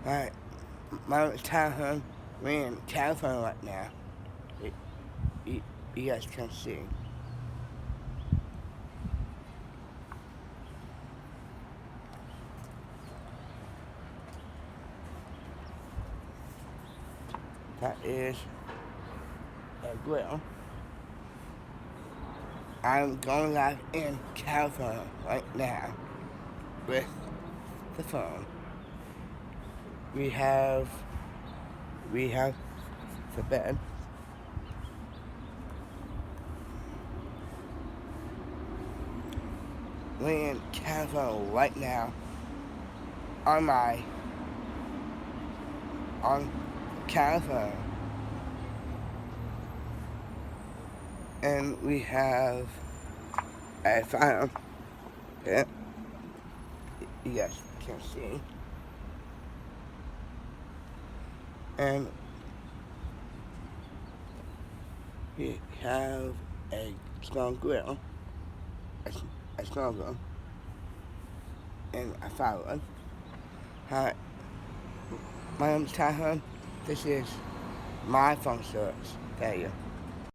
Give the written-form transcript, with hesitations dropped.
Alright, my Tahoe, we're in California right now. You, you guys can see. That is a grill. I'm going live in California right now with the phone. We have the bed. We're in California right now on California. And we have a fire pit. You guys can see. And we have a small grill, a small grill, and a firewood. Hi, my name is Tahoe. This is my phone service. There you go.